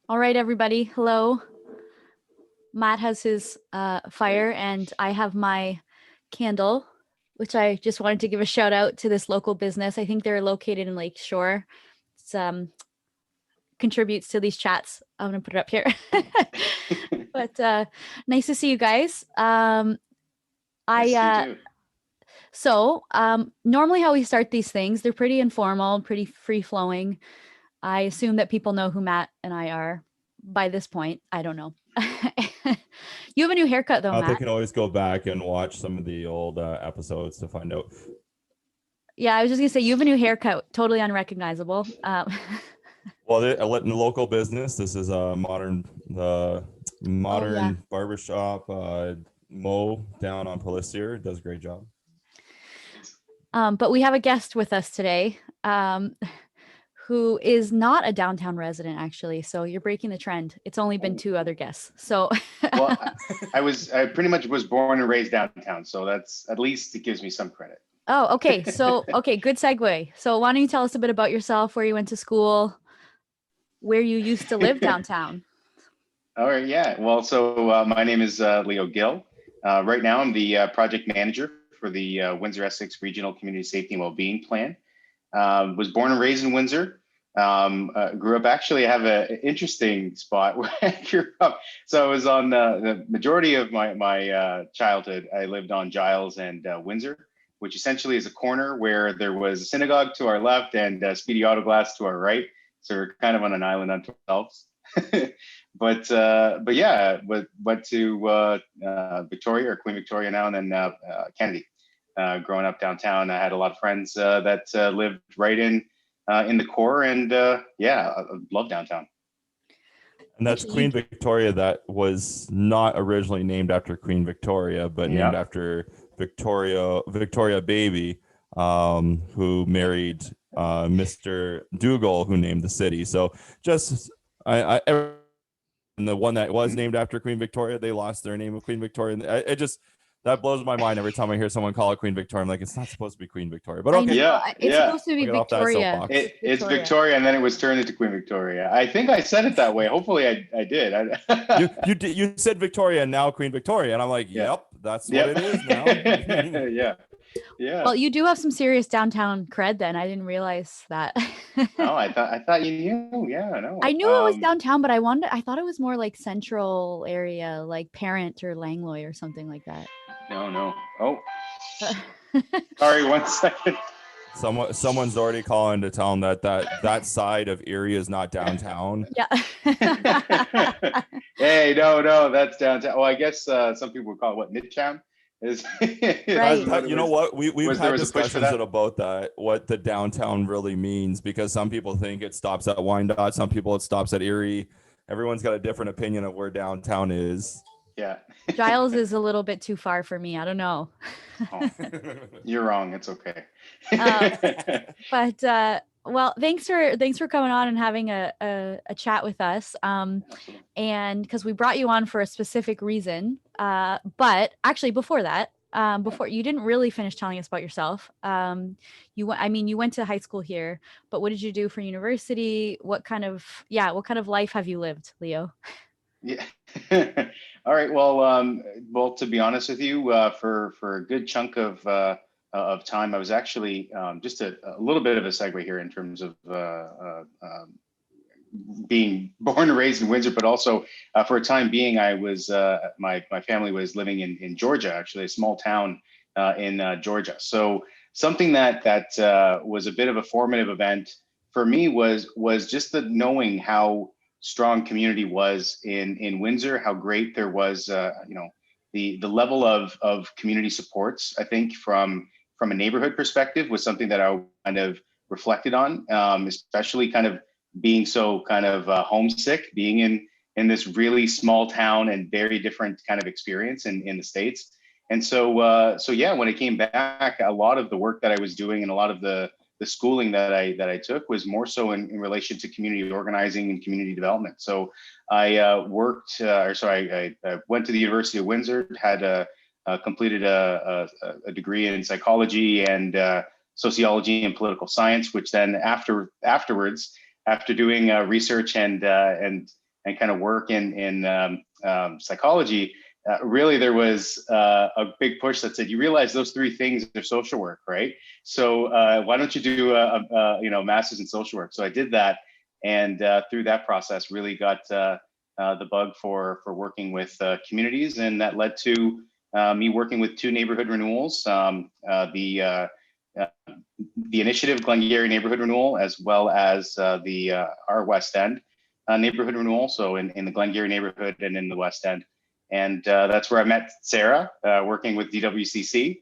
All right, everybody. Hello. Matt has his fire, and I have my candle, which I just wanted to give a shout out to this local business. I think they're located in Lake Shore. It's contributes to these chats. I'm gonna put it up here. But nice to see you guys. Nice to see you I too. Normally how we start these things, they're pretty informal, pretty free flowing. I assume that people know who Matt and I are by this point. I don't know. You have a new haircut though, They Matt. can always go back and watch some of the old episodes to find out. Yeah, I was just gonna say you have a new haircut, totally unrecognizable. Well, in the local business, this is a Oh yeah. modern barbershop. Mo down on Pelissier does a great job. But we have a guest with us today, who is not a downtown resident actually. So you're breaking the trend. It's only been two other guests. So Well, I pretty much was born and raised downtown, so that's at least it gives me some credit. Oh, okay. So okay, good segue. So why don't you tell us a bit about yourself, where you went to school, where you used to live downtown? All right, yeah. Well, so my name is Leo Gill. Right now, I'm the project manager for the Windsor Essex Regional Community Safety and Wellbeing Plan. Was born and raised in Windsor. Grew up, actually, I have an interesting spot where I grew up. So I was on the majority of my childhood. I lived on Giles and Windsor, which essentially is a corner where there was a synagogue to our left and Speedy Auto Glass to our right. So we're kind of on an island unto ourselves. But yeah, went to Victoria, or Queen Victoria now, and then Kennedy. Growing up downtown, I had a lot of friends that lived right in the core, and yeah, I love downtown. And that's Queen Victoria. That was not originally named after Queen Victoria, but named after Victoria Baby, who married Mr. Dougal, who named the city. So just and the one that was named after Queen Victoria, they lost their name of Queen Victoria. It just that blows my mind every time I hear someone call it Queen Victoria. I'm like, it's not supposed to be Queen Victoria, but okay. It's supposed to be Victoria. It's Victoria, and then it was turned into Queen Victoria. I think I said it that way. Hopefully, I did. You said Victoria and now Queen Victoria, and I'm like, yep, that's what it is now. Yeah. Yeah. Well, you do have some serious downtown cred then. I didn't realize that. Oh, I thought you knew. Yeah, no. I knew it was downtown, but I thought it was more like central area, like Parent or Langlois or something like that. No. Oh. Sorry, 1 second. Someone's already calling to tell them that side of Erie is not downtown. Yeah. Hey, no, that's downtown. Well, I guess some people would call it what, Midtown? Right. You know what? We've had discussions about that, what the downtown really means, because some people think it stops at Wyandotte, some people it stops at Erie. Everyone's got a different opinion of where downtown is. Yeah. Giles is a little bit too far for me. I don't know. Oh, you're wrong. It's okay. But well, thanks for coming on and having a chat with us. And because we brought you on for a specific reason. But actually, before that, before you didn't really finish telling us about yourself. You went to high school here, but what did you do for university? What kind of life have you lived, Leo? Yeah. All right. Well, to be honest with you, for a good chunk of time, I was actually just a little bit of a segue here in terms of being born and raised in Windsor, but also for a time being, I was my family was living in Georgia, actually a small town in Georgia. So something that was a bit of a formative event for me was just the knowing how strong community was in Windsor, how great there was, the level of community supports. I think from a neighborhood perspective was something that I kind of reflected on, especially kind of being so kind of homesick, being in this really small town and very different kind of experience in the States. And so yeah, when I came back, a lot of the work that I was doing and a lot of the schooling that I took was more so in relation to community organizing and community development. So I I went to the University of Windsor, had completed a degree in psychology and sociology and political science, which then afterwards, after doing research and and kind of work in psychology, really there was a big push that said, you realize those three things are social work, right? So why don't you do a master's in social work? So I did that, and through that process, really got the bug for working with communities, and that led to me working with two neighborhood renewals, the initiative Glengarry Neighborhood Renewal, as well as our West End neighborhood renewal. So in the Glengarry neighborhood and in the West End. And that's where I met Sarah, working with DWCC.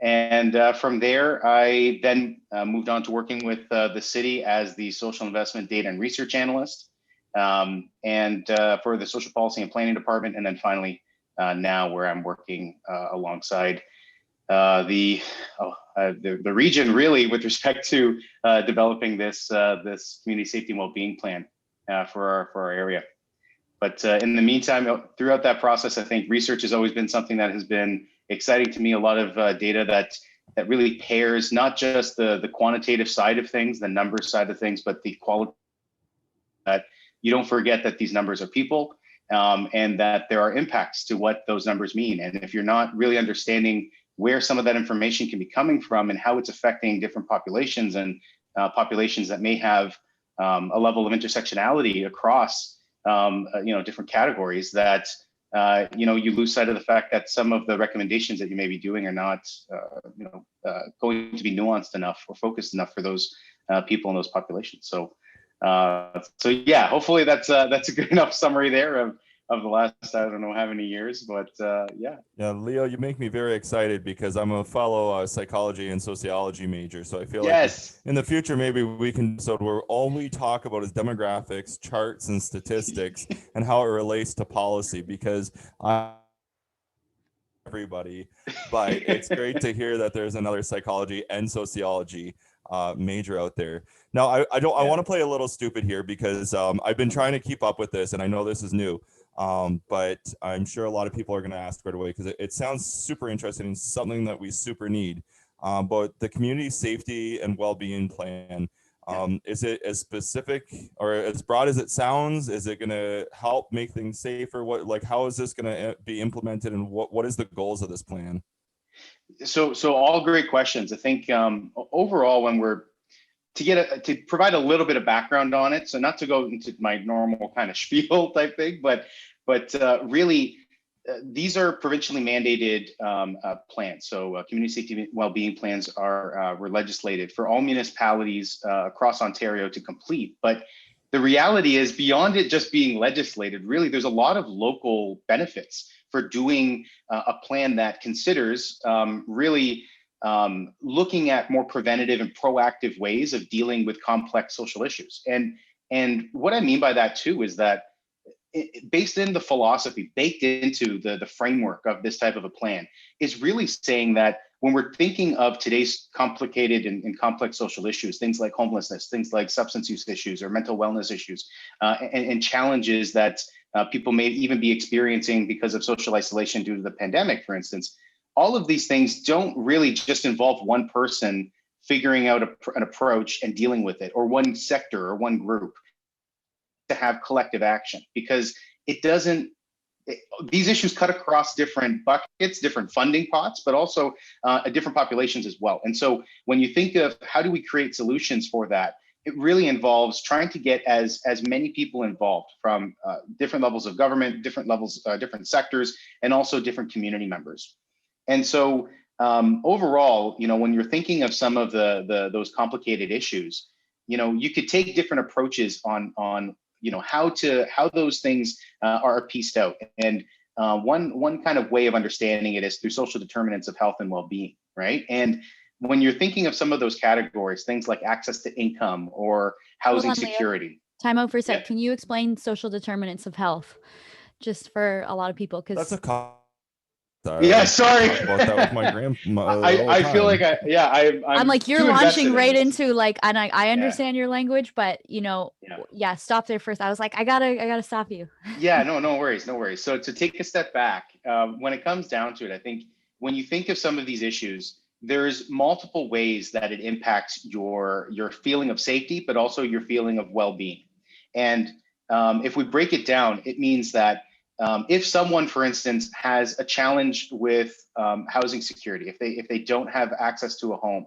And from there, I then moved on to working with the city as the social investment data and research analyst, and for the social policy and planning department. And then finally, now where I'm working alongside the region, really, with respect to developing this community safety and well-being plan for our area. But in the meantime, throughout that process, I think research has always been something that has been exciting to me. A lot of data that really pairs not just the quantitative side of things, the numbers side of things, but the quality. That you don't forget that these numbers are people, and that there are impacts to what those numbers mean. And if you're not really understanding where some of that information can be coming from and how it's affecting different populations, and populations that may have a level of intersectionality across different categories, that you lose sight of the fact that some of the recommendations that you may be doing are not going to be nuanced enough or focused enough for those people in those populations. So yeah, hopefully that's a good enough summary there of the last, I don't know how many years, but yeah. Yeah, Leo, you make me very excited because I'm a fellow psychology and sociology major. So I feel yes. like in the future, maybe we can, so where all we talk about is demographics, charts, and statistics and how it relates to policy, because everybody, but it's great to hear that there's another psychology and sociology major out there. Now, I want to play a little stupid here because I've been trying to keep up with this, and I know this is new. But I'm sure a lot of people are going to ask right away because it sounds super interesting and something that we super need. But the community safety and well-being plan, is it as specific or as broad as it sounds? Is it going to help make things safer? How is this going to be implemented, and what is the goals of this plan? So all great questions. I think overall, when we're to provide a little bit of background on it, so not to go into my normal kind of spiel type thing, but really, these are provincially mandated plans. So community safety and well-being plans were legislated for all municipalities across Ontario to complete. But the reality is, beyond it just being legislated, really, there's a lot of local benefits for doing a plan that considers really looking at more preventative and proactive ways of dealing with complex social issues. And what I mean by that too is that based in the philosophy, baked into the framework of this type of a plan, is really saying that when we're thinking of today's complicated and complex social issues, things like homelessness, things like substance use issues or mental wellness issues, and challenges that people may even be experiencing because of social isolation due to the pandemic, for instance, all of these things don't really just involve one person figuring out an approach and dealing with it, or one sector or one group, to have collective action, because these issues cut across different buckets, different funding pots, but also different populations as well. And so when you think of how do we create solutions for that, it really involves trying to get as many people involved from different levels of government, different sectors, and also different community members. And so overall, when you're thinking of some of those complicated issues, you could take different approaches on how those things are pieced out. And one kind of way of understanding it is through social determinants of health and well-being, right? And when you're thinking of some of those categories, things like access to income or housing security. Time out for a sec. Yeah. Can you explain social determinants of health, just for a lot of people? Because that's a yeah, sorry. About that with my grandma. I feel like I'm like, you're launching right into like, and I understand your language, but yeah, stop there first. I was like, I gotta stop you. Yeah, no worries. So to take a step back, when it comes down to it, I think when you think of some of these issues, there's multiple ways that it impacts your feeling of safety, but also your feeling of well-being. And if we break it down, it means that if someone, for instance, has a challenge with housing security, if they don't have access to a home,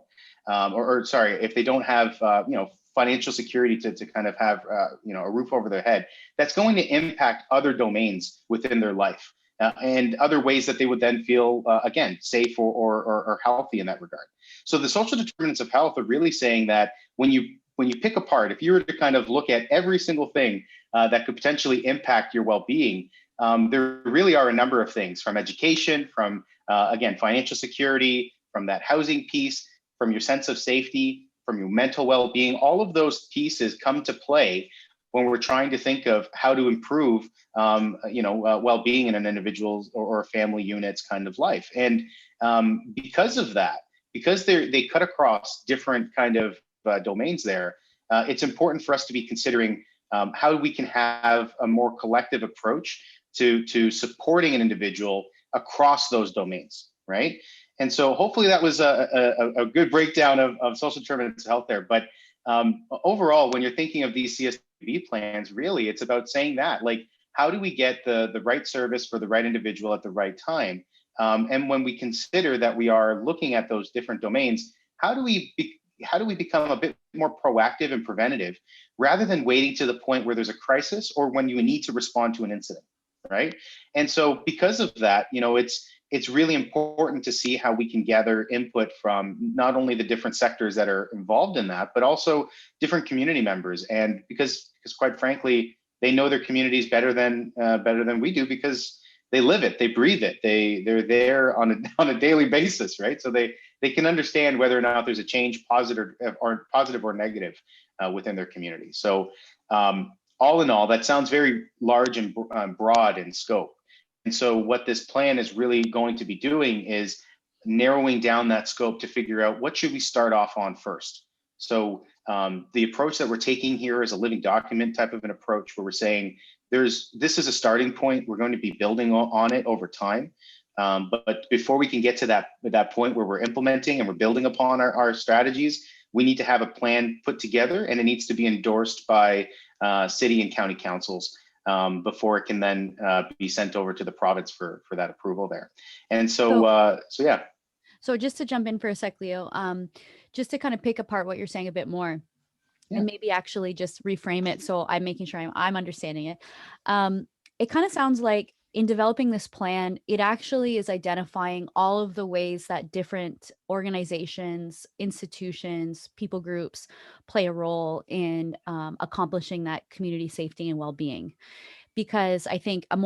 or sorry, if they don't have financial security to kind of have a roof over their head, that's going to impact other domains within their life and other ways that they would then feel again safe or healthy in that regard. So the social determinants of health are really saying that when you pick apart, if you were to kind of look at every single thing that could potentially impact your well-being, there really are a number of things, from education, from again financial security, from that housing piece, from your sense of safety, from your mental well-being. All of those pieces come to play when we're trying to think of how to improve well-being in an individual's or a family unit's kind of life. And because of that, because they cut across different kind of domains there, it's important for us to be considering how we can have a more collective approach to supporting an individual across those domains, right? And so hopefully that was a good breakdown of social determinants of health there. But overall, when you're thinking of these CSV plans, really it's about saying that, like, how do we get the right service for the right individual at the right time? And when we consider that we are looking at those different domains, how do we become a bit more proactive and preventative rather than waiting to the point where there's a crisis or when you need to respond to an incident, right? And so because of that, it's really important to see how we can gather input from not only the different sectors that are involved in that, but also different community members. And because quite frankly, they know their communities better than we do, because they live it, they breathe it, they're there on a daily basis, right? So they can understand whether or not there's a change, positive or negative, within their community. So all in all, that sounds very large and broad in scope. And so what this plan is really going to be doing is narrowing down that scope to figure out what should we start off on first. So the approach that we're taking here is a living document type of an approach, where we're saying this is a starting point. We're going to be building on it over time. But before we can get to that point where we're implementing and we're building upon our strategies, we need to have a plan put together, and it needs to be endorsed by city and county councils before it can then be sent over to the province for that approval there. And so yeah. So just to jump in for a sec, Leo, just to kind of pick apart what you're saying a bit more, and maybe actually just reframe it so I'm making sure I'm understanding it. It kind of sounds like in developing this plan, it actually is identifying all of the ways that different organizations, institutions, people groups play a role in accomplishing that community safety and well-being. Because I think a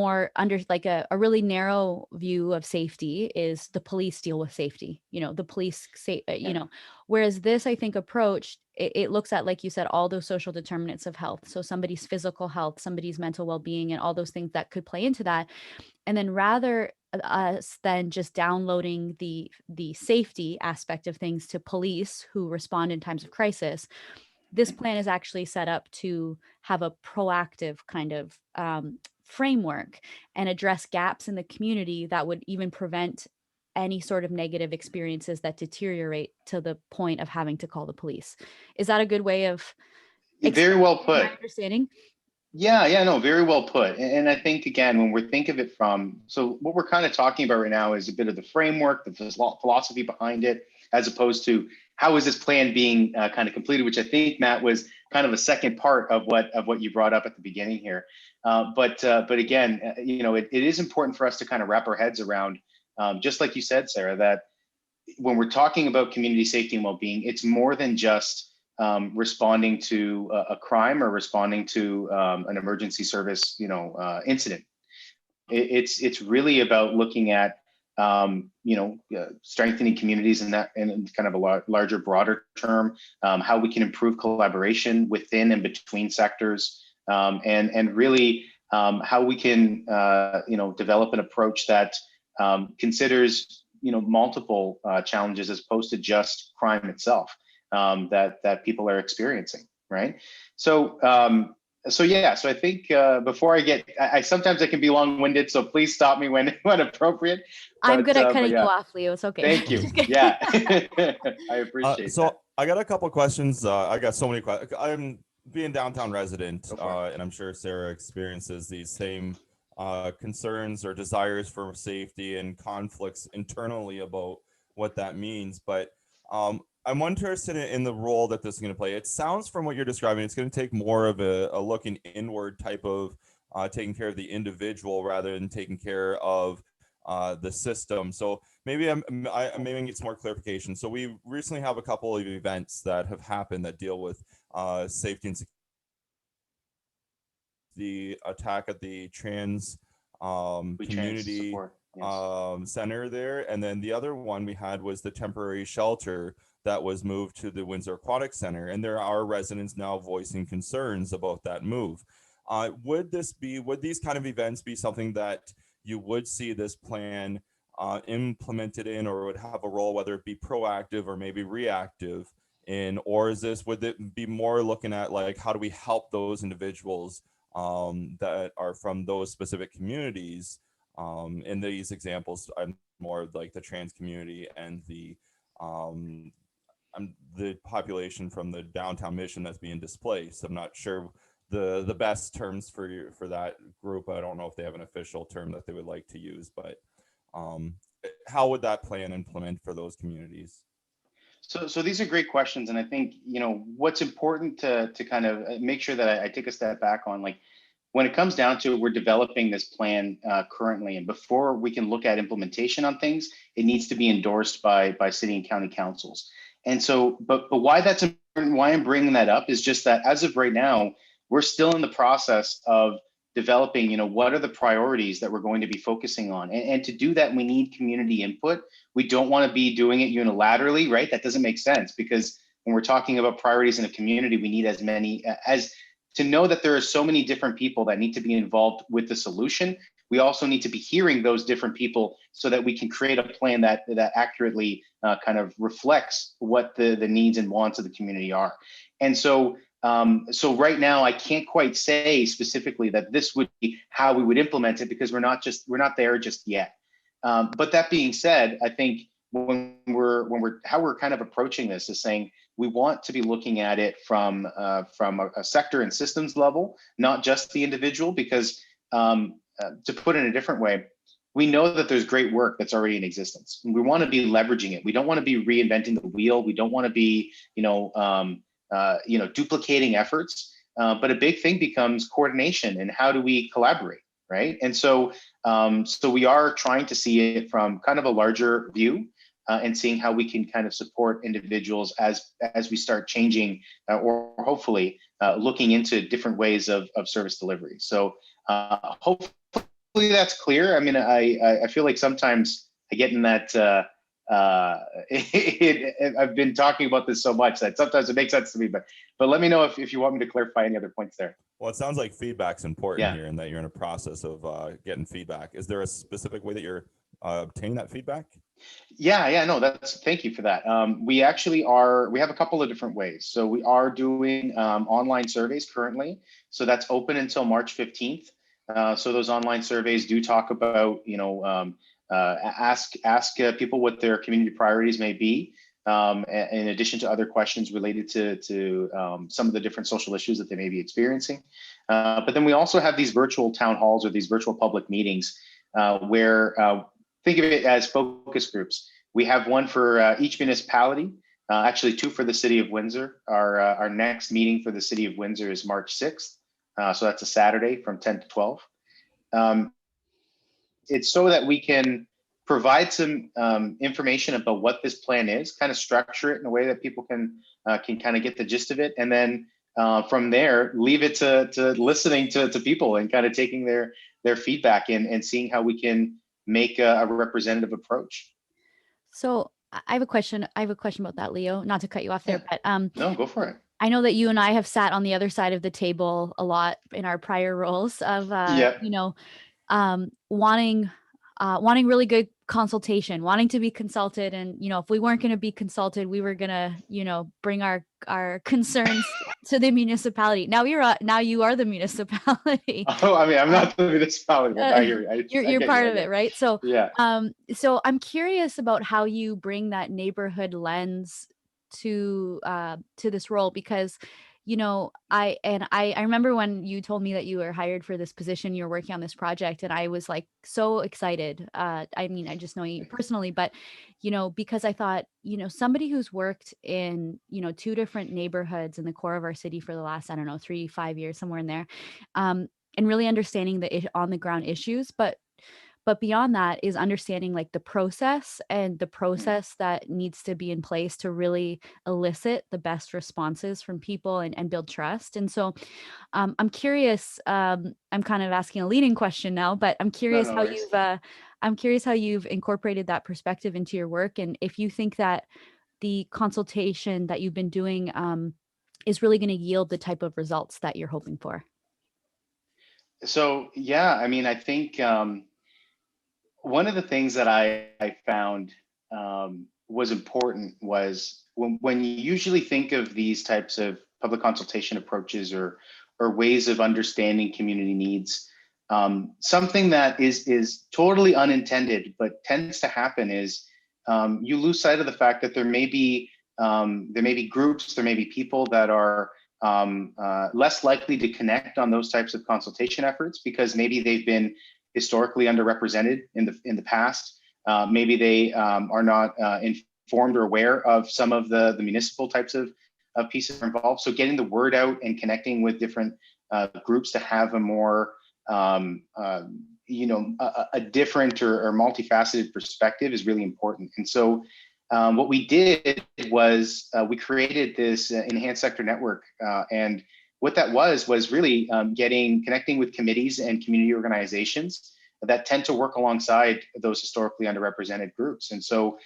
really narrow view of safety is the police deal with safety, the police say, whereas this, I think, approach, it looks at, like you said, all those social determinants of health. So somebody's physical health, somebody's mental well-being, and all those things that could play into that. And then rather us than just downloading the safety aspect of things to police who respond in times of crisis, this plan is actually set up to have a proactive kind of framework and address gaps in the community that would even prevent any sort of negative experiences that deteriorate to the point of having to call the police. Is that a good way of very well put? My understanding? Yeah, no, very well put. And I think, again, when we think of it so what we're kind of talking about right now is a bit of the framework, the philosophy behind it, as opposed to how is this plan being kind of completed, which I think, Matt, was kind of a second part of what you brought up at the beginning here. But again, it is important for us to kind of wrap our heads around, just like you said, Sarah, that when we're talking about community safety and well-being, it's more than just responding to a crime or responding to an emergency service, incident. It's really about looking at strengthening communities in kind of a larger, broader term, how we can improve collaboration within and between sectors, and really how we can develop an approach that considers multiple challenges as opposed to just crime itself that people are experiencing, right? So I think before I sometimes I can be long-winded, so please stop me when appropriate. I'm good at cutting you off, Leo. It's okay. Thank you. Yeah, I appreciate so that. I got a couple of questions. I got so many questions. being downtown resident, and I'm sure Sarah experiences these same concerns or desires for safety and conflicts internally about what that means. But I'm interested in the role that this is going to play. It sounds from what you're describing, it's going to take more of a looking inward type of taking care of the individual rather than taking care of the system. So maybe maybe need some more clarification. So we recently have a couple of events that have happened that deal with safety and security. The attack at the trans community center there, and then the other one we had was the temporary shelter that was moved to the Windsor Aquatic Center, and there are residents now voicing concerns about that move. Would these kind of events be something that you would see this plan implemented in, or would have a role, whether it be proactive or maybe reactive in, or would it be more looking at like, how do we help those individuals that are from those specific communities? In these examples, I'm more like the trans community and the population from the downtown Mission that's being displaced. I'm not sure the best terms for that group. I don't know if they have an official term that they would like to use, but how would that plan implement for those communities? So these are great questions, and I think what's important to kind of make sure that I take a step back on, like, when it comes down to it, we're developing this plan currently, and before we can look at implementation on things, it needs to be endorsed by city and county councils. And so, but why that's important, why I'm bringing that up is just that as of right now, we're still in the process of developing, what are the priorities that we're going to be focusing on, and to do that, we need community input. We don't want to be doing it unilaterally, right? That doesn't make sense, because when we're talking about priorities in a community, we need as many as to know that there are so many different people that need to be involved with the solution. We also need to be hearing those different people so that we can create a plan that accurately kind of reflects what the needs and wants of the community are. And so right now, I can't quite say specifically that this would be how we would implement it, because we're not there just yet. But that being said, I think when we're how we're kind of approaching this is saying we want to be looking at it from a sector and systems level, not just the individual, because to put it in a different way, we know that there's great work that's already in existence. We want to be leveraging it. We don't want to be reinventing the wheel. We don't want to be duplicating efforts. But a big thing becomes coordination and how do we collaborate, right? And so we are trying to see it from kind of a larger view. And seeing how we can kind of support individuals as we start changing or hopefully looking into different ways of service delivery. So hopefully that's clear. I mean, I feel like sometimes I get in that, I've been talking about this so much that sometimes it makes sense to me, but let me know if you want me to clarify any other points there. Well, it sounds like feedback's important here, and that you're in a process of getting feedback. Is there a specific way that you're obtaining that feedback? No, thank you for that. We actually we have a couple of different ways. So we are doing online surveys currently. So that's open until March 15th. So those online surveys do talk about, ask people what their community priorities may be, in addition to other questions related to some of the different social issues that they may be experiencing. But then we also have these virtual town halls or these virtual public meetings where think of it as focus groups. We have one for each municipality, actually two for the city of Windsor. Our next meeting for the city of Windsor is March 6th. So that's a Saturday from 10 to 12. It's so that we can provide some information about what this plan is, kind of structure it in a way that people can kind of get the gist of it. And then from there, leave it to listening to people and kind of taking their feedback and seeing how we can make a representative approach. So I have a question. About that, Leo, not to cut you off there, but no, go for it. I know that you and I have sat on the other side of the table a lot in our prior roles of, wanting really good consultation, wanting to be consulted. And, if we weren't going to be consulted, we were going to, bring our concerns to the municipality. Now you are the municipality. Oh, I mean, I'm not the municipality, but I hear you. You're part of it, right? So, yeah. So I'm curious about how you bring that neighborhood lens to this role, because I remember when you told me that you were hired for this position, you're working on this project, and I was like so excited. I mean, I just know you personally, but because I thought, somebody who's worked in, two different neighborhoods in the core of our city for the last, I don't know, 3 5 years, somewhere in there, and really understanding the on the ground issues, but beyond that is understanding like the process and the process that needs to be in place to really elicit the best responses from people and build trust. And so I'm curious, I'm kind of asking a leading question now, but No, no worries. I'm curious how you've incorporated that perspective into your work, and if you think that the consultation that you've been doing is really going to yield the type of results that you're hoping for. So yeah, I mean, I think one of the things that I found was important was when you usually think of these types of public consultation approaches or ways of understanding community needs, something that is totally unintended but tends to happen is you lose sight of the fact that there may be groups, there may be people that are less likely to connect on those types of consultation efforts because maybe they've been historically underrepresented in the past. Maybe they are not informed or aware of some of the municipal types of pieces involved. So getting the word out and connecting with different groups to have a more a different or multifaceted perspective is really important. And so what we did was we created this enhanced sector network, and what that was really connecting with committees and community organizations that tend to work alongside those historically underrepresented groups. And so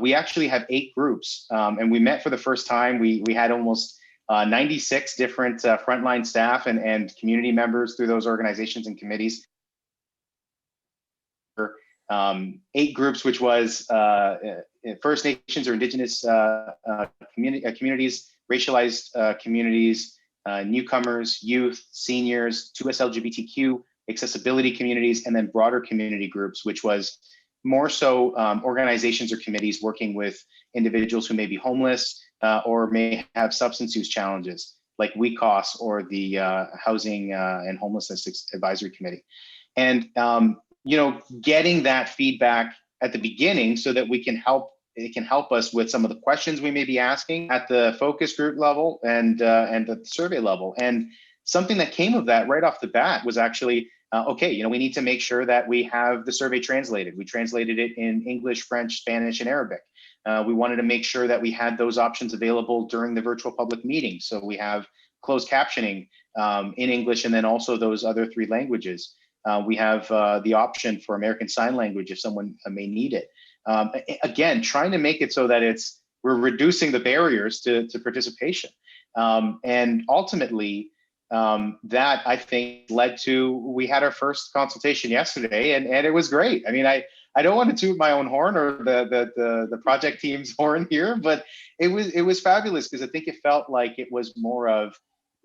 we actually have 8 groups, and we met for the first time. We had almost 96 different frontline staff and community members through those organizations and committees. 8 groups, which was First Nations or Indigenous communities, racialized communities, newcomers, youth, seniors, 2S LGBTQ, accessibility communities, and then broader community groups, which was more so organizations or committees working with individuals who may be homeless or may have substance use challenges, like WeCOS or the Housing and Homelessness Advisory Committee. And getting that feedback at the beginning so that it can help us with some of the questions we may be asking at the focus group level and at the survey level. And something that came of that right off the bat was actually, we need to make sure that we have the survey translated. We translated it in English, French, Spanish, and Arabic. We wanted to make sure that we had those options available during the virtual public meeting. So we have closed captioning in English and then also those other 3 languages. We have the option for American Sign Language if someone may need it. Again, trying to make it so that we're reducing the barriers to participation. And ultimately, that I think led to, we had our first consultation yesterday and it was great. I mean, I don't want to toot my own horn or the project team's horn here, but it was fabulous because I think it felt like it was more of,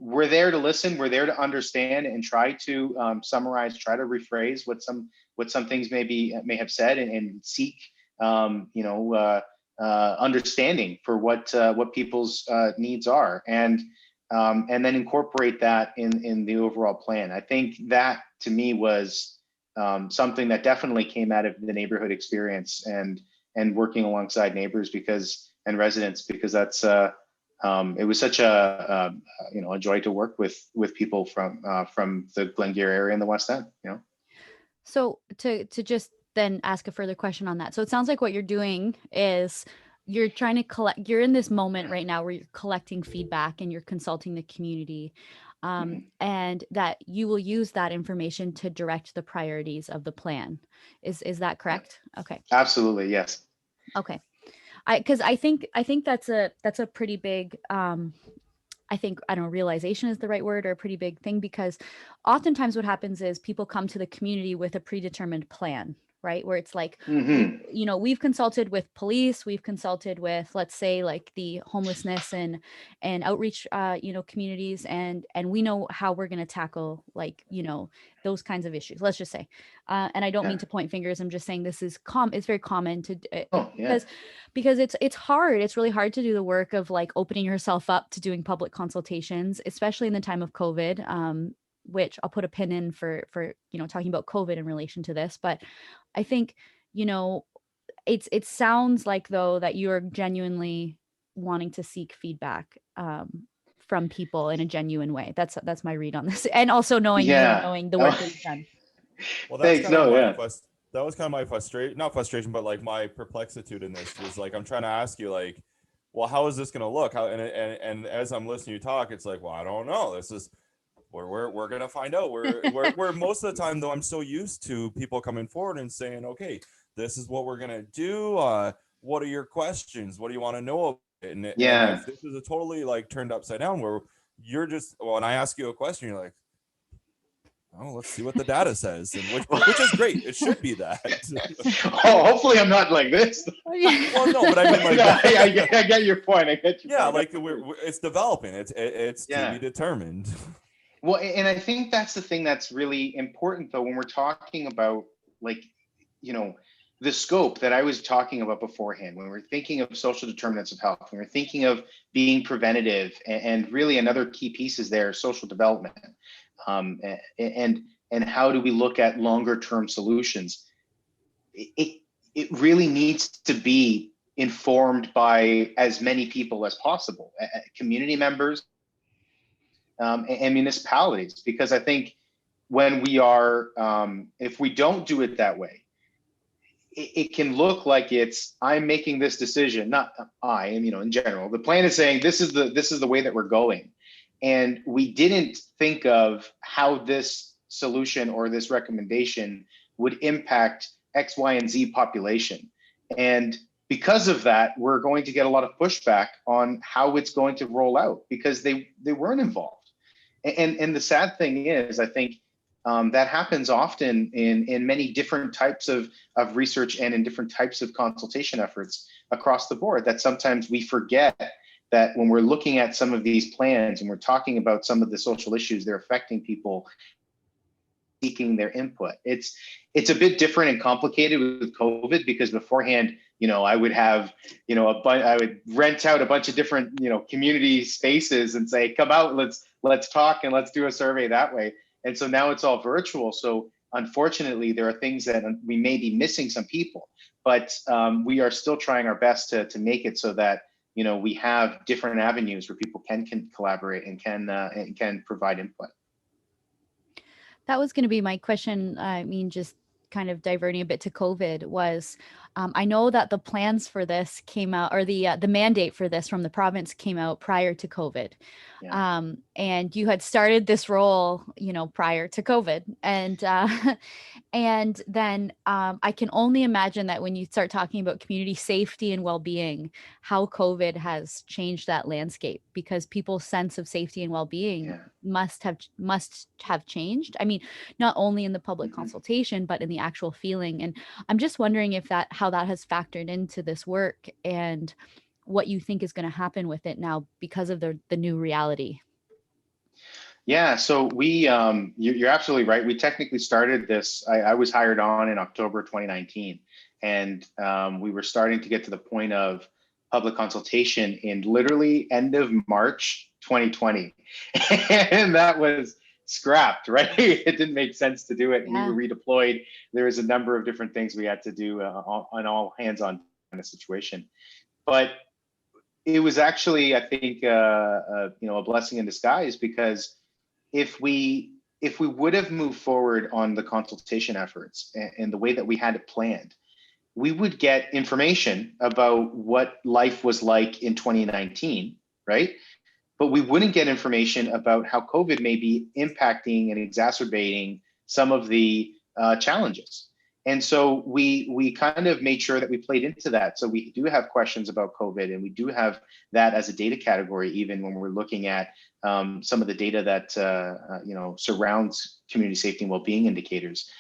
we're there to listen, we're there to understand and try to summarize, try to rephrase what some things may have said and seek understanding for what people's needs are, and then incorporate that in the overall plan. I think that to me was something that definitely came out of the neighborhood experience and working alongside neighbors and residents, because that's it was such a joy to work with people from the Glengear area in the West End. So to just then ask a further question on that. So it sounds like what you're doing is you're trying to you're in this moment right now where you're collecting feedback and you're consulting the community, and that you will use that information to direct the priorities of the plan. Is that correct? Okay. Absolutely. Yes. Okay. Because I think that's a pretty big, I think, I don't know, realization is the right word, or a pretty big thing, because oftentimes what happens is people come to the community with a predetermined plan, right? Where it's like, Mm-hmm. you know, we've consulted with police, we've consulted with, let's say, like the homelessness and outreach, you know, communities, and we know how we're going to tackle, like, you know, those kinds of issues, let's just say. And I don't mean Yeah. to point fingers, I'm just saying this is it's very common to Oh, yeah. because it's hard, it's really hard to do the work of like opening yourself up to doing public consultations, especially in the time of COVID, which I'll put a pin in for you know, talking about COVID in relation to this. But I think, you know, it sounds like, though, that you're genuinely wanting to seek feedback from people in a genuine way. That's my read on this, and also knowing you, Yeah. knowing the work Oh, that you've done. Well, that's thanks. kind of No, my yeah. that was kind of my frustration, not frustration, but like my perplexitude in this was like, I'm trying to ask you, like, well, how is this going to look? How, and as I'm listening to you talk, it's like, well, I don't know. This is we're going to find out. We're most of the time, though, I'm so used to people coming forward and saying, okay, this is what we're going to do. What are your questions? What do you want to know about it? And Yeah. if this is a totally like turned upside down where you're just, well, when I ask you a question, you're like, oh, let's see what the data says, and which is great. It should be that. Oh, hopefully I'm not like this. Well, no, but I mean, like, No, I get your point. I get your yeah, point. like it's developing. It's to Yeah. be determined. Well, and I think that's the thing that's really important, though, when we're talking about, like, you know, the scope that I was talking about beforehand, when we're thinking of social determinants of health, when we're thinking of being preventative, and really another key piece is there, social development, and how do we look at longer term solutions? It really needs to be informed by as many people as possible, community members, and municipalities, because I think when we are, if we don't do it that way, it can look like it's, I'm making this decision, not I, and you know, in general, the plan is saying this is the way that we're going, and we didn't think of how this solution or this recommendation would impact X, Y, and Z population, and because of that, we're going to get a lot of pushback on how it's going to roll out because they weren't involved. And the sad thing is, I think that happens often in many different types of research and in different types of consultation efforts across the board, that sometimes we forget that when we're looking at some of these plans and we're talking about some of the social issues that are affecting people, seeking their input. It's a bit different and complicated with COVID because beforehand, you know, I would have, you know, I would rent out a bunch of different, you know, community spaces and say, come out, let's talk and let's do a survey that way. And so now it's all virtual. So unfortunately, there are things that we may be missing some people, but we are still trying our best to make it so that, you know, we have different avenues where people can collaborate and can provide input. That was going to be my question. I mean, just kind of diverting a bit to COVID was, I know that the plans for this came out, or the mandate for this from the province came out prior to COVID. Yeah. And you had started this role, you know, prior to COVID. And and then I can only imagine that when you start talking about community safety and well-being, how COVID has changed that landscape, because people's sense of safety and well-being Yeah. must have changed. I mean, not only in the public Mm-hmm. consultation, but in the actual feeling. And I'm just wondering if how that has factored into this work, and what you think is going to happen with it now because of the new reality. Yeah, so you're absolutely right. We technically started this, I was hired on in October 2019, and we were starting to get to the point of public consultation in literally end of March 2020. And that was scrapped, right? It didn't make sense to do it. Yeah. We were redeployed. There was a number of different things we had to do on all hands on in a situation. But it was actually, I think, you know, a blessing in disguise, because if we would have moved forward on the consultation efforts and the way that we had it planned, we would get information about what life was like in 2019, right? But we wouldn't get information about how COVID may be impacting and exacerbating some of the challenges. And so we kind of made sure that we played into that. So we do have questions about COVID, and we do have that as a data category, even when we're looking at some of the data that you know, surrounds community safety and well-being indicators.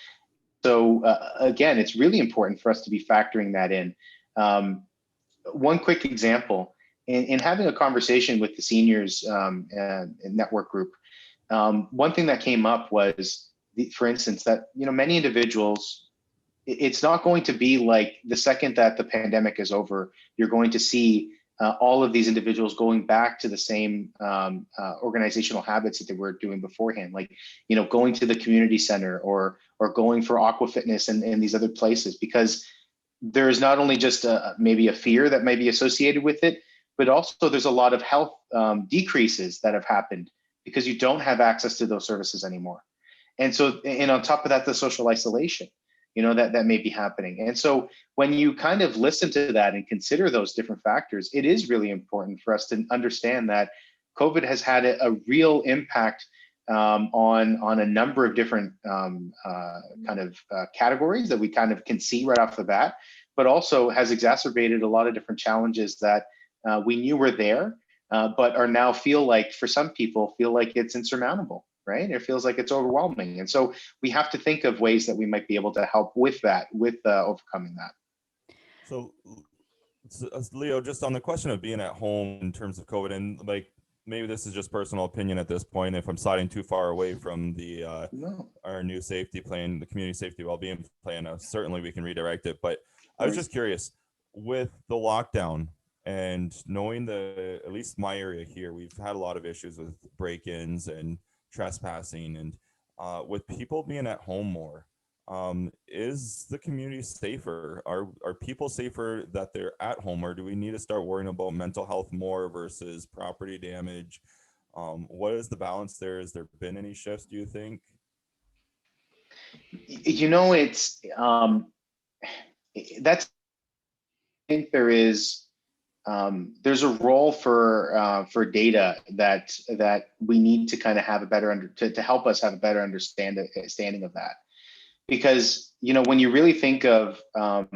So again, it's really important for us to be factoring that in. One quick example, in having a conversation with the seniors network group, one thing that came up was, for instance, that many individuals, it's not going to be like the second that the pandemic is over, you're going to see all of these individuals going back to the same organizational habits that they were doing beforehand, like going to the community center or going for aqua fitness and these other places, because there is not only just maybe a fear that may be associated with it, but also there's a lot of health decreases that have happened because you don't have access to those services anymore. And so, and on top of that, the social isolation, that may be happening. And so when you kind of listen to that and consider those different factors, it is really important for us to understand that COVID has had a real impact on a number of different categories that we kind of can see right off the bat, but also has exacerbated a lot of different challenges that we knew were there, but are now for some people feel like it's insurmountable, right? It feels like it's overwhelming. And so we have to think of ways that we might be able to help with that, with overcoming that. So Leo, just on the question of being at home in terms of COVID, and like, maybe this is just personal opinion at this point, if I'm sliding too far away from the our new safety plan, the community safety wellbeing plan, certainly we can redirect it. But I was just curious, with the lockdown and knowing at least my area here, we've had a lot of issues with break-ins and trespassing, and with people being at home more, is the community safer? Are people safer that they're at home, or do we need to start worrying about mental health more versus property damage? What is the balance there? Has there been any shifts, do you think? It's that's, I think there's a role for data that we need to kind of have a better to help us have a better understanding of that. Because when you really think of some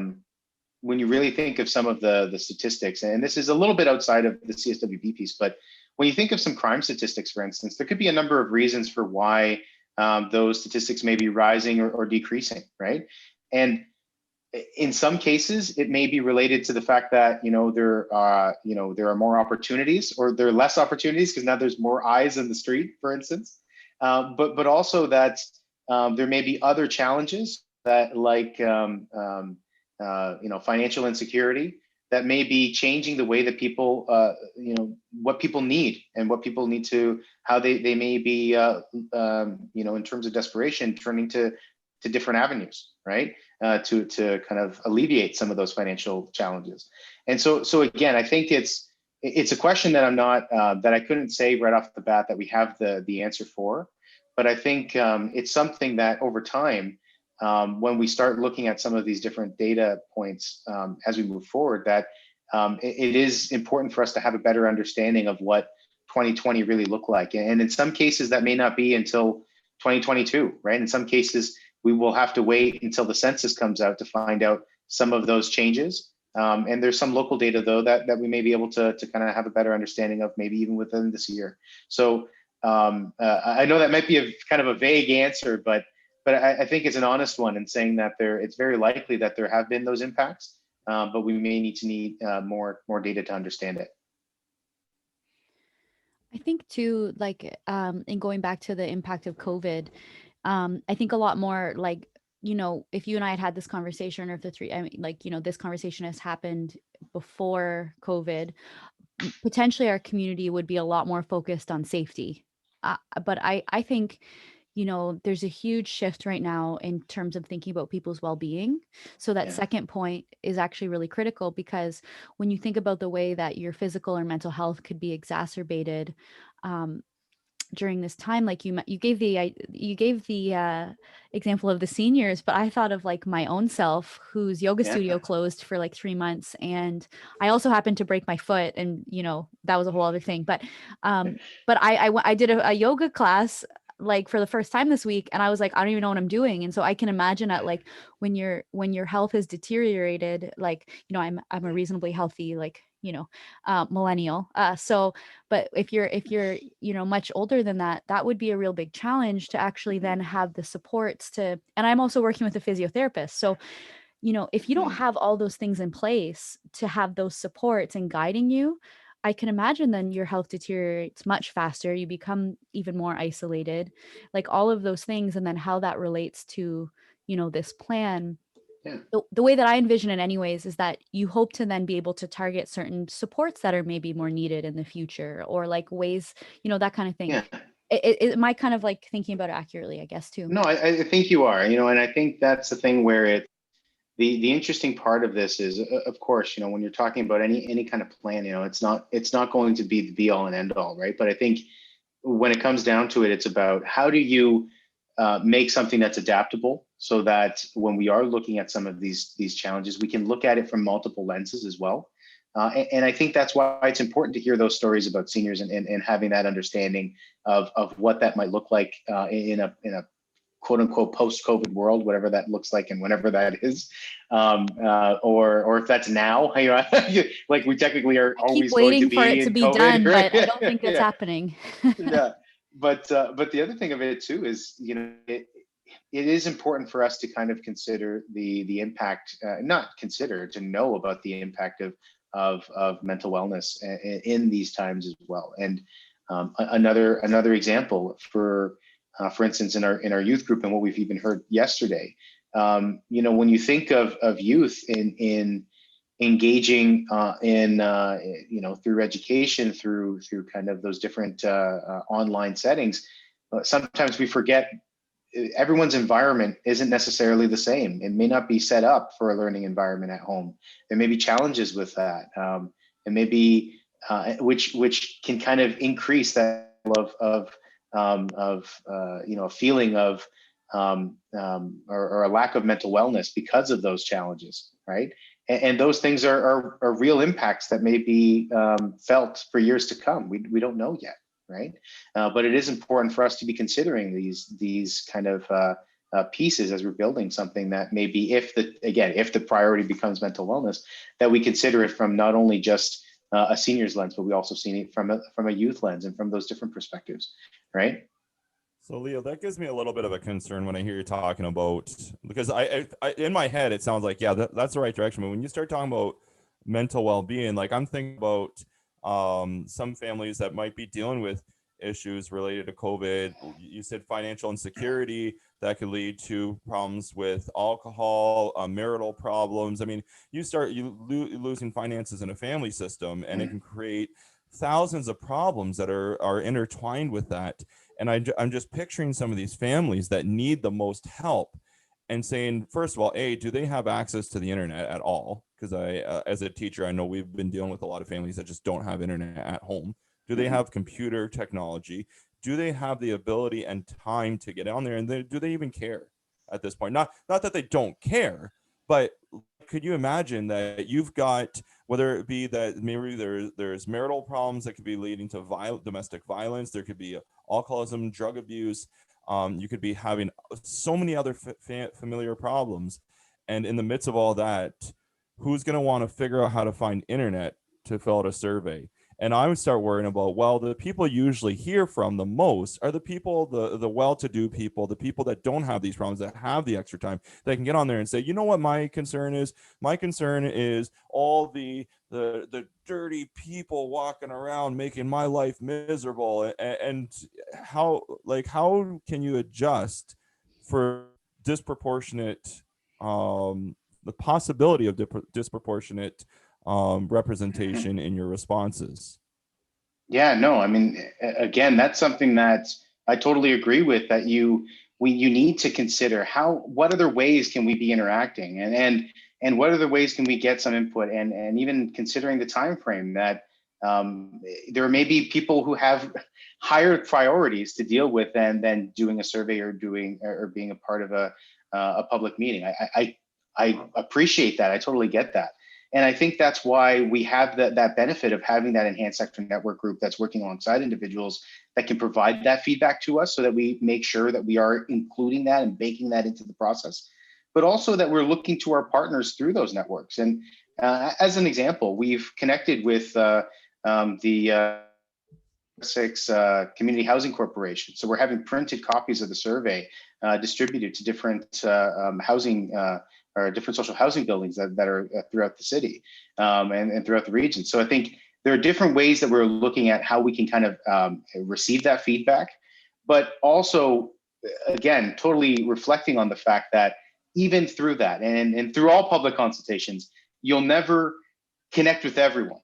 of the statistics, and this is a little bit outside of the CSWB piece, but when you think of some crime statistics, for instance, there could be a number of reasons for why those statistics may be rising or decreasing, right? And in some cases, it may be related to the fact that there are more opportunities, or there are less opportunities because now there's more eyes in the street, for instance. But also that there may be other challenges that, like financial insecurity, that may be changing the way that people what people need, and what people need to, how they may be in terms of desperation, turning to different avenues, right? To kind of alleviate some of those financial challenges. And so again, I think it's a question that I'm not that I couldn't say right off the bat that we have the answer for. But I think it's something that over time, when we start looking at some of these different data points as we move forward, that it is important for us to have a better understanding of what 2020 really looked like. And in some cases, that may not be until 2022, right? In some cases, we will have to wait until the census comes out to find out some of those changes. And there's some local data, though, that we may be able to kind of have a better understanding of, maybe even within this year. So I know that might be a kind of a vague answer, but I think it's an honest one in saying that it's very likely that there have been those impacts, but we may need more data to understand it. I think too, like, in going back to the impact of COVID, I think a lot more like, if you and I had this conversation, or if this conversation has happened before COVID, potentially our community would be a lot more focused on safety. But I think, there's a huge shift right now in terms of thinking about people's well-being. So that second point is actually really critical, because when you think about the way that your physical or mental health could be exacerbated during this time, like you gave the example of the seniors, but I thought of like my own self, whose yoga studio closed for like 3 months, and I also happened to break my foot, and that was a whole other thing. But I did a yoga class like for the first time this week, and I was like, I don't even know what I'm doing. And so I can imagine that, like, when your health is deteriorated, like I'm a reasonably healthy, like millennial. But if you're, much older than that, that would be a real big challenge to actually then have the supports to, and I'm also working with a physiotherapist. So, if you don't have all those things in place to have those supports and guiding you, I can imagine then your health deteriorates much faster. You become even more isolated, like all of those things. And then how that relates to, this plan. Yeah. The way that I envision it anyways is that you hope to then be able to target certain supports that are maybe more needed in the future, or like ways, that kind of thing. Yeah. Am I kind of like thinking about it accurately, I guess, too? No, I think you are, and I think that's the thing where the interesting part of this is, of course, when you're talking about any kind of plan, it's not going to be the be all and end all, right? But I think when it comes down to it, it's about how do you make something that's adaptable, so that when we are looking at some of these challenges, we can look at it from multiple lenses as well. And I think that's why it's important to hear those stories about seniors and having that understanding of what that might look like in a quote unquote post-COVID world, whatever that looks like and whenever that is, or if that's now, like we technically are always going to be for it to in be COVID, done, right? but I don't think that's happening. Yeah, but the other thing of it too is, it is important for us to kind of consider the impact, not consider, to know about the impact of mental wellness in these times as well. And another example for instance, in our youth group, and what we've even heard yesterday, when you think of youth in engaging through education, through kind of those different online settings, sometimes we forget everyone's environment isn't necessarily the same. It may not be set up for a learning environment at home. There may be challenges with that, and maybe which can kind of increase that of a feeling of or a lack of mental wellness because of those challenges, right? And those things are real impacts that may be felt for years to come. We don't know yet, right? But it is important for us to be considering these kind of pieces as we're building something that maybe, if the priority becomes mental wellness, that we consider it from not only just a senior's lens, but we also see it from a youth lens and from those different perspectives, right? So Leo, that gives me a little bit of a concern when I hear you talking about, because I in my head it sounds like, yeah, that's the right direction. But when you start talking about mental well-being, like I'm thinking about some families that might be dealing with issues related to COVID. You said financial insecurity that could lead to problems with alcohol, marital problems. I mean, you start losing finances in a family system, and it can create thousands of problems that are intertwined with that. And I'm just picturing some of these families that need the most help, and saying, first of all, do they have access to the internet at all? Because as a teacher, I know we've been dealing with a lot of families that just don't have internet at home. Do they have computer technology? Do they have the ability and time to get on there? And do they even care at this point? Not that they don't care, but could you imagine that you've got, whether it be that maybe there's marital problems that could be leading to domestic violence, there could be alcoholism, drug abuse, you could be having so many other familiar problems, and in the midst of all that, who's going to want to figure out how to find internet to fill out a survey? And I would start worrying about, well, the people you usually hear from the most are the people, the well-to-do people, the people that don't have these problems, that have the extra time, that can get on there and say, you know what my concern is? My concern is all the dirty people walking around making my life miserable. And how can you adjust for disproportionate, the possibility of disproportionate representation in your responses? Yeah, no, I mean, again, that's something that I totally agree with, that you need to consider what other ways can we be interacting, and what other ways can we get some input, and even considering the time frame that there may be people who have higher priorities to deal with than doing a survey or being a part of a public meeting. I appreciate that. I totally get that. And I think that's why we have that benefit of having that enhanced sector network group that's working alongside individuals that can provide that feedback to us, so that we make sure that we are including that and baking that into the process, but also that we're looking to our partners through those networks. And As an example, we've connected with the Community Housing Corporation. So we're having printed copies of the survey distributed to different housing or different social housing buildings that are throughout the city and throughout the region. So I think there are different ways that we're looking at how we can kind of receive that feedback, but also, again, totally reflecting on the fact that even through that and through all public consultations, you'll never connect with everyone,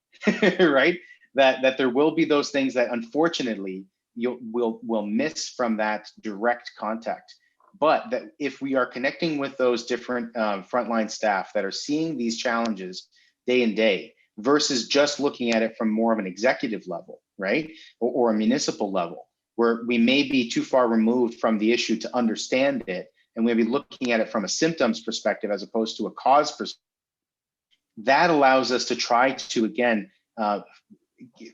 right? That there will be those things that unfortunately will miss from that direct contact. But that if we are connecting with those different frontline staff that are seeing these challenges day in day versus just looking at it from more of an executive level, right? Or a municipal level, where we may be too far removed from the issue to understand it. And we'll be looking at it from a symptoms perspective as opposed to a cause perspective. That allows us to try to, again,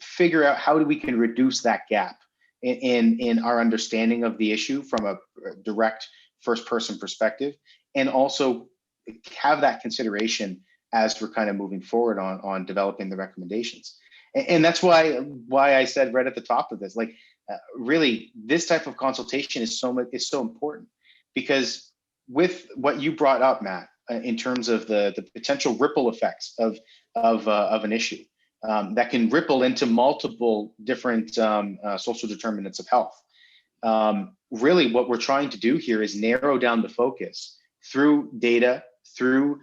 figure out how we can reduce that gap in our understanding of the issue from a direct first person perspective, and also have that consideration as we're kind of moving forward on developing the recommendations. And that's why I said right at the top of this, like really this type of consultation is so important, because with what you brought up, Matt, in terms of the potential ripple effects of an issue that can ripple into multiple different social determinants of health. Really what we're trying to do here is narrow down the focus through data, through,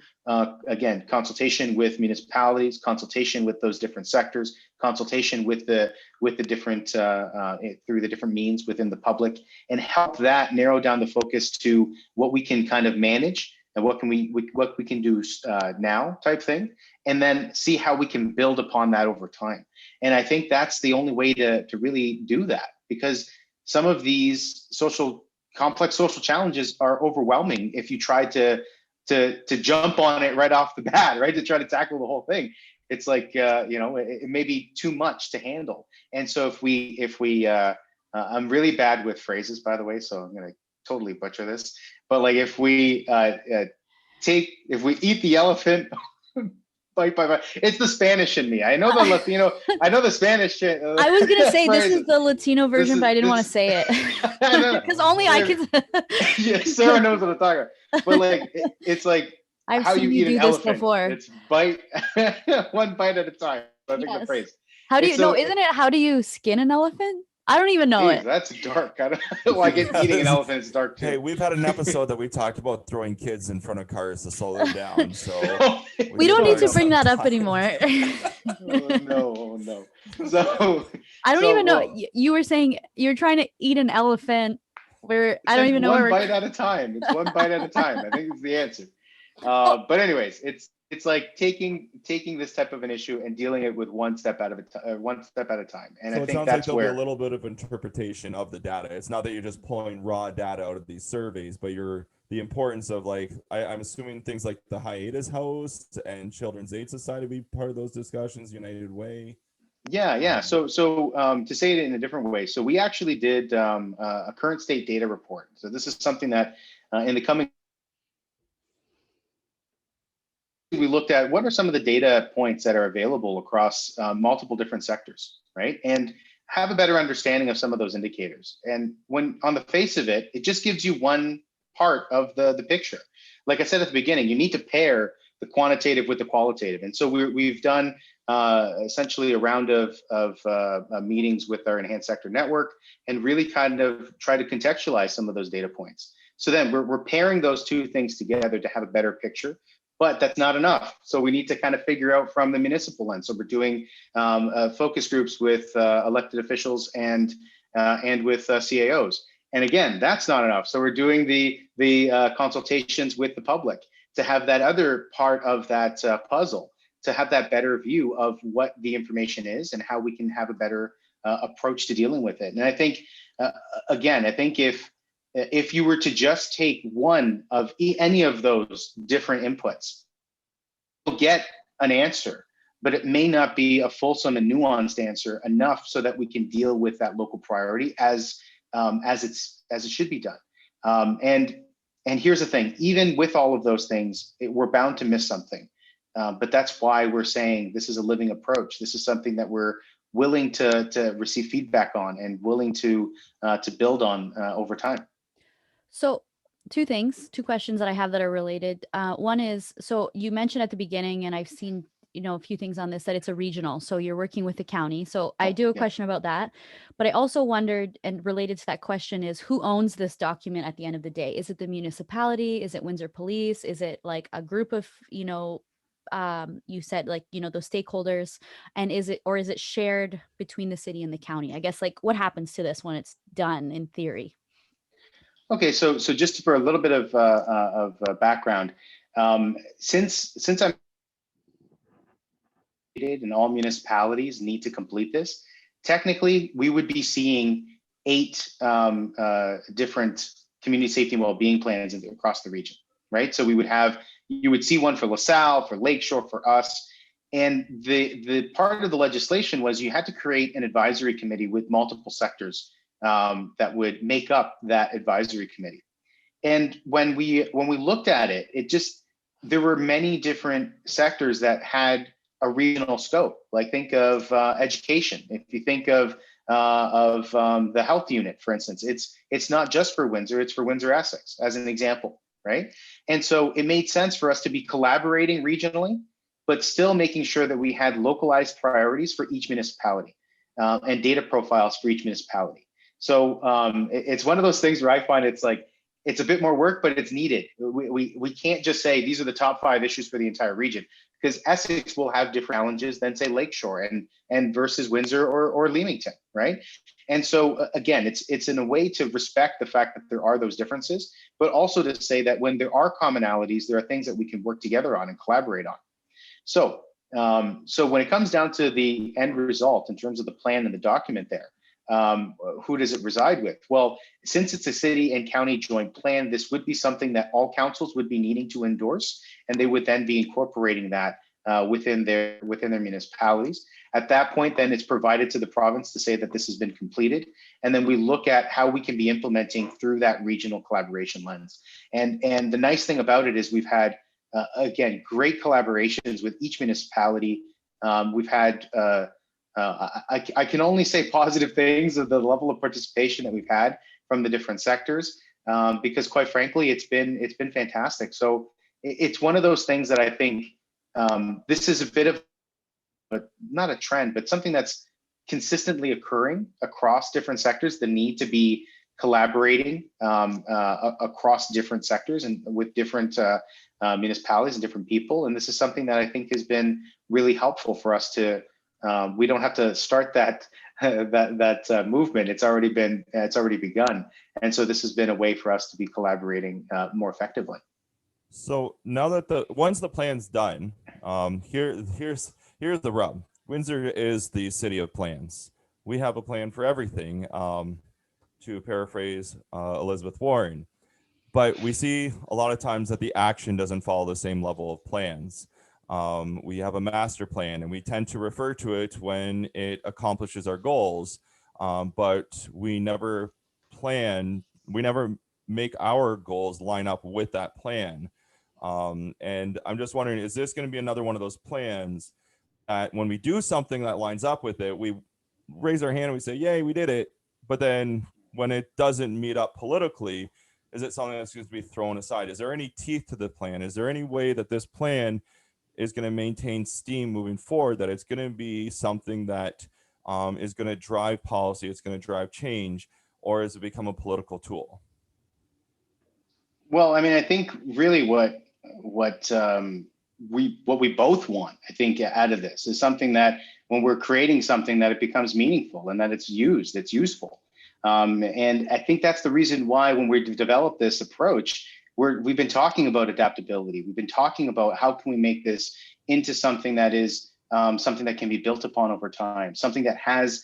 again, consultation with municipalities, consultation with those different sectors, consultation with the different, through the different means within the public, and help that narrow down the focus to what we can kind of manage and what we can do now type thing, and then see how we can build upon that over time. And I think that's the only way to really do that, because some of these complex social challenges are overwhelming if you try to jump on it right off the bat, right? To try to tackle the whole thing. It's like, it may be too much to handle. And so if we I'm really bad with phrases, by the way, so I'm going to totally butcher this, but like if we eat the elephant bite by bite, it's the Spanish in me. I know the Latino, I know the Spanish. I was gonna say this is the Latino version, but I didn't want to say it because only I can. Yeah, Sarah knows what I'm talking about. But like, it's like I've how seen you eat do an this elephant. bite It's bite one bite at a time. I think the phrase. How do you know? Isn't it how do you skin an elephant? I don't even know it. That's dark. I don't like it. Eating an elephant is dark too. Hey, we've had an episode that we talked about throwing kids in front of cars to slow them down. So we don't need to bring that up anymore. No. So I don't even know. You were saying you're trying to eat an elephant. Where I don't even know. One bite at a time. It's one bite at a time. I think it's the answer. But anyways, it's like taking this type of an issue and dealing it with one step at a time. And so I think sounds that's like there'll where be a little bit of interpretation of the data. It's not that you're just pulling raw data out of these surveys, but the importance of, like, I'm assuming things like the Hiatus House and Children's Aid Society be part of those discussions, United Way. Yeah. So to say it in a different way, so we actually did a current state data report. So this is something that in the coming, we looked at what are some of the data points that are available across multiple different sectors, right? And have a better understanding of some of those indicators. And when on the face of it, it just gives you one part of the picture. Like I said at the beginning, you need to pair the quantitative with the qualitative. And so we've done essentially a round of meetings with our enhanced sector network and really kind of try to contextualize some of those data points. So then we're pairing those two things together to have a better picture. But that's not enough. So we need to kind of figure out from the municipal lens. So we're doing focus groups with elected officials and with CAOs. And again, that's not enough. So we're doing the consultations with the public to have that other part of that puzzle, to have that better view of what the information is and how we can have a better approach to dealing with it. And I think, again, I think if you were to just take one of any of those different inputs, you'll get an answer, but it may not be a fulsome and nuanced answer enough so that we can deal with that local priority as it should be done. And here's the thing: even with all of those things, we're bound to miss something. But that's why we're saying this is a living approach. This is something that we're willing to receive feedback on and willing to build on over time. So two questions that I have that are related. One is, so you mentioned at the beginning, and I've seen, a few things on this, that it's a regional. So you're working with the county. So I do a question about that. But I also wondered, and related to that question is, who owns this document at the end of the day? Is it the municipality? Is it Windsor Police? Is it like a group of, you said like, those stakeholders? And is it shared between the city and the county? I guess, like, what happens to this when it's done in theory? Okay, so just for a little bit of background, since I'm and all municipalities need to complete this, technically we would be seeing 8 different community safety and well-being plans across the region, right? So you would see one for LaSalle, for Lakeshore, for us. And the part of the legislation was you had to create an advisory committee with multiple sectors that would make up that advisory committee. And when we looked at it, there were many different sectors that had a regional scope. Like, think of education. If you think of the health unit, for instance, it's not just for Windsor, it's for Windsor Essex, as an example, right? And so it made sense for us to be collaborating regionally, but still making sure that we had localized priorities for each municipality and data profiles for each municipality. So it's one of those things where I find it's a bit more work, but it's needed. We can't just say these are the top 5 issues for the entire region, because Essex will have different challenges than, say, Lakeshore and versus Windsor or Leamington, right? And so again, it's in a way to respect the fact that there are those differences, but also to say that when there are commonalities, there are things that we can work together on and collaborate on. So when it comes down to the end result in terms of the plan and the document there, who does it reside with? Well, since it's a city and county joint plan, this would be something that all councils would be needing to endorse, and they would then be incorporating that within their municipalities. At that point, then it's provided to the province to say that this has been completed, and then we look at how we can be implementing through that regional collaboration lens. And the nice thing about it is we've had again great collaborations with each municipality. We've had I can only say positive things of the level of participation that we've had from the different sectors, because quite frankly, it's been fantastic. So it's one of those things that I think this is a bit of not a trend, but something that's consistently occurring across different sectors, the need to be collaborating across different sectors and with different municipalities and different people. And this is something that I think has been really helpful for us to, we don't have to start that movement. It's already begun. And so this has been a way for us to be collaborating more effectively. So now that once the plan's done, here's the rub. Windsor is the city of plans. We have a plan for everything, to paraphrase Elizabeth Warren. But we see a lot of times that the action doesn't follow the same level of plans. We have a master plan, and we tend to refer to it when it accomplishes our goals, but we never make our goals line up with that plan. And I'm just wondering, is this going to be another one of those plans that when we do something that lines up with it, we raise our hand and we say, yay, we did it. But then when it doesn't meet up politically, is it something that's going to be thrown aside? Is there any teeth to the plan? Is there any way that this plan is going to maintain steam moving forward, that it's going to be something that is going to drive policy, it's going to drive change, or has it become a political tool? Well, I mean, I think really what we both want, I think, out of this is something that when we're creating something, that it becomes meaningful and that it's useful. And I think that's the reason why when we develop this approach, we've been talking about adaptability. We've been talking about how can we make this into something that is something that can be built upon over time, something that has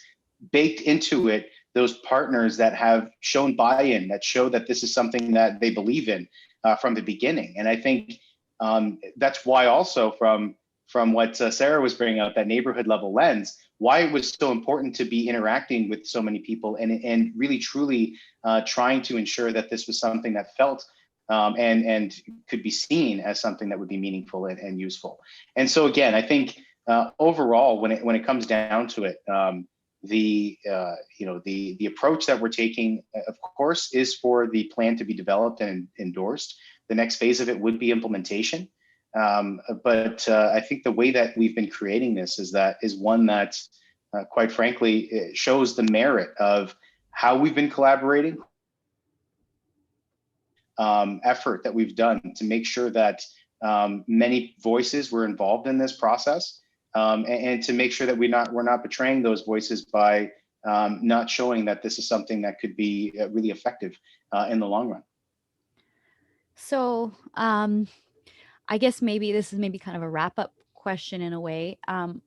baked into it those partners that have shown buy-in, that show that this is something that they believe in from the beginning. And I think that's why also from what Sarah was bringing out, that neighborhood level lens, why it was so important to be interacting with so many people and really truly trying to ensure that this was something that felt and could be seen as something that would be meaningful and useful. And so again, I think overall, when it comes down to it, the approach that we're taking, of course, is for the plan to be developed and endorsed. The next phase of it would be implementation. But I think the way that we've been creating this is one that, quite frankly, it shows the merit of how we've been collaborating, effort that we've done to make sure that many voices were involved in this process, and to make sure that we're not betraying those voices by not showing that this is something that could be really effective in the long run. So I guess maybe this is kind of a wrap up question in a way.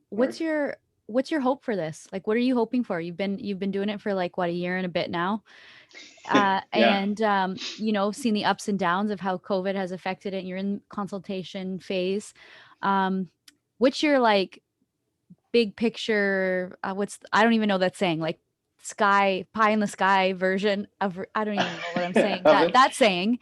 What's your hope for this? Like, what are you hoping for? You've been doing it for like, what, a year and a bit now? Yeah. And seen the ups and downs of how COVID has affected it, and you're in consultation phase. What's your like big picture, I don't even know that saying, like sky pie in the sky version of, I don't even know what I'm saying. that saying,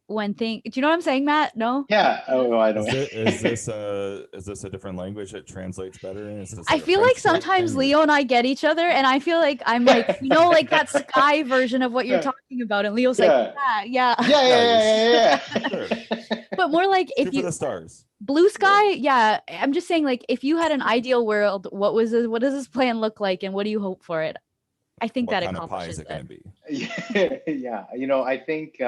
one thing, do you know what I'm saying, Matt? No? Yeah. Oh, I don't. Is this a different language that translates better in? I feel like sometimes Leo and I get each other, and I feel like I'm like, like that sky version of what you're talking about, and Leo's like, yeah. Sure. But more like, if Shoot for the stars. Blue sky, yeah. I'm just saying, like, if you had an ideal world, what does this plan look like, and what do you hope for it? I think what that kind of pie accomplishes is it going to be? Yeah. I think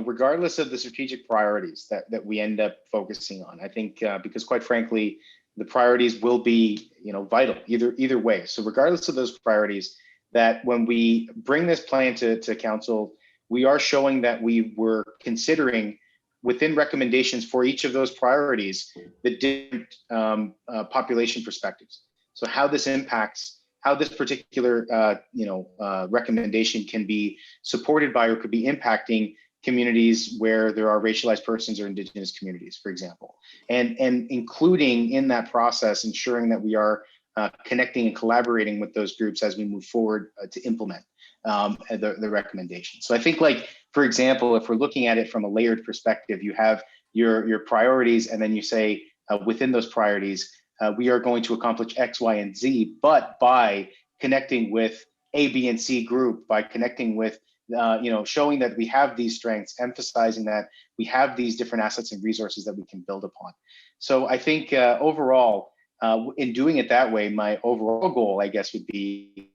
regardless of the strategic priorities that we end up focusing on, I think because quite frankly, the priorities will be vital either way. So regardless of those priorities, that when we bring this plan to council, we are showing that we were considering within recommendations for each of those priorities the different population perspectives. So how this impacts, how this particular recommendation can be supported by or could be impacting communities where there are racialized persons or Indigenous communities, for example, and including in that process, ensuring that we are connecting and collaborating with those groups as we move forward to implement the recommendation. So I think, like, for example, if we're looking at it from a layered perspective, you have your priorities, and then you say within those priorities, we are going to accomplish X, Y, and Z, but by connecting with A, B, and C group, by connecting with showing that we have these strengths, emphasizing that we have these different assets and resources that we can build upon. So I think overall, in doing it that way, my overall goal, I guess, would be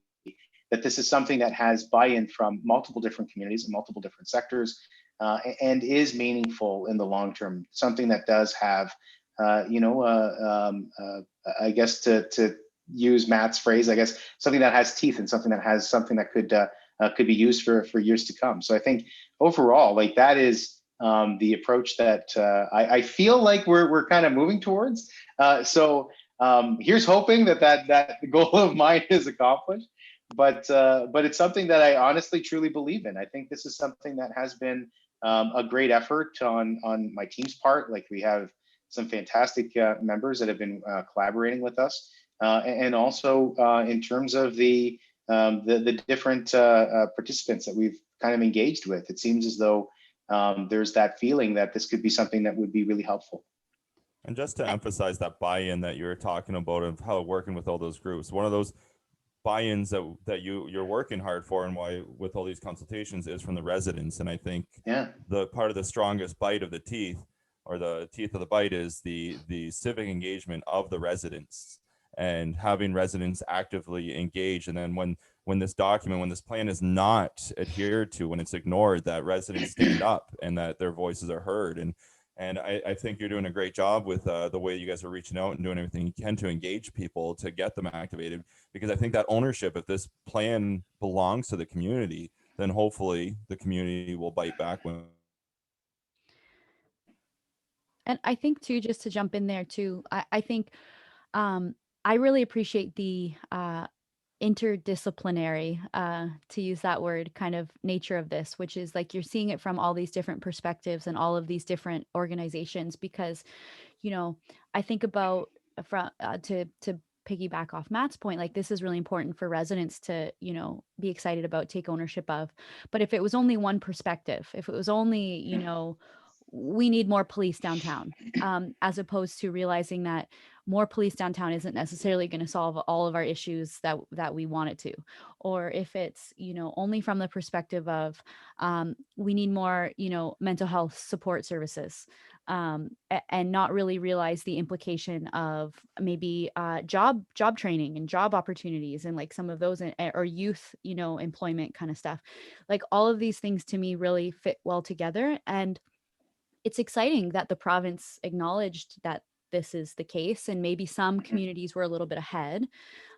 that this is something that has buy-in from multiple different communities and multiple different sectors, and is meaningful in the long term. Something that does have, I guess to use Matt's phrase, I guess something that has teeth and something that could be used for years to come. So I think overall, like, that is the approach that I feel like we're kind of moving towards. So here's hoping that goal of mine is accomplished. But it's something that I honestly truly believe in. I think this is something that has been a great effort on my team's part. Like, we have some fantastic members that have been collaborating with us, and also in terms of the different participants that we've kind of engaged with. It seems as though there's that feeling that this could be something that would be really helpful. And just to emphasize that buy-in that you're talking about, of how working with all those groups, one of those buy-ins that you're working hard for, and why with all these consultations, is from the residents. And I think the part of the strongest bite of the teeth, or the teeth of the bite, is the civic engagement of the residents, and having residents actively engage. And then when this plan is not adhered to, when it's ignored, that residents stand up and that their voices are heard. And I think you're doing a great job with the way you guys are reaching out and doing everything you can to engage people, to get them activated, because I think that ownership, if this plan belongs to the community, then hopefully the community will bite back. And I think too, just to jump in there too, I think I really appreciate the interdisciplinary, to use that word, kind of nature of this, which is like, you're seeing it from all these different perspectives and all of these different organizations. Because I think about, from to piggyback off Matt's point, like this is really important for residents to, you know, be excited about, take ownership of. But if it was only one perspective, if it was only, you know, we need more police downtown, as opposed to realizing that more police downtown isn't necessarily going to solve all of our issues that we want it to. Or if it's, you know, only from the perspective of we need more, you know, mental health support services, and not really realize the implication of maybe job training and job opportunities and like some of those, or youth, you know, employment kind of stuff. Like all of these things to me really fit well together. And it's exciting that the province acknowledged that this is the case, and maybe some communities were a little bit ahead.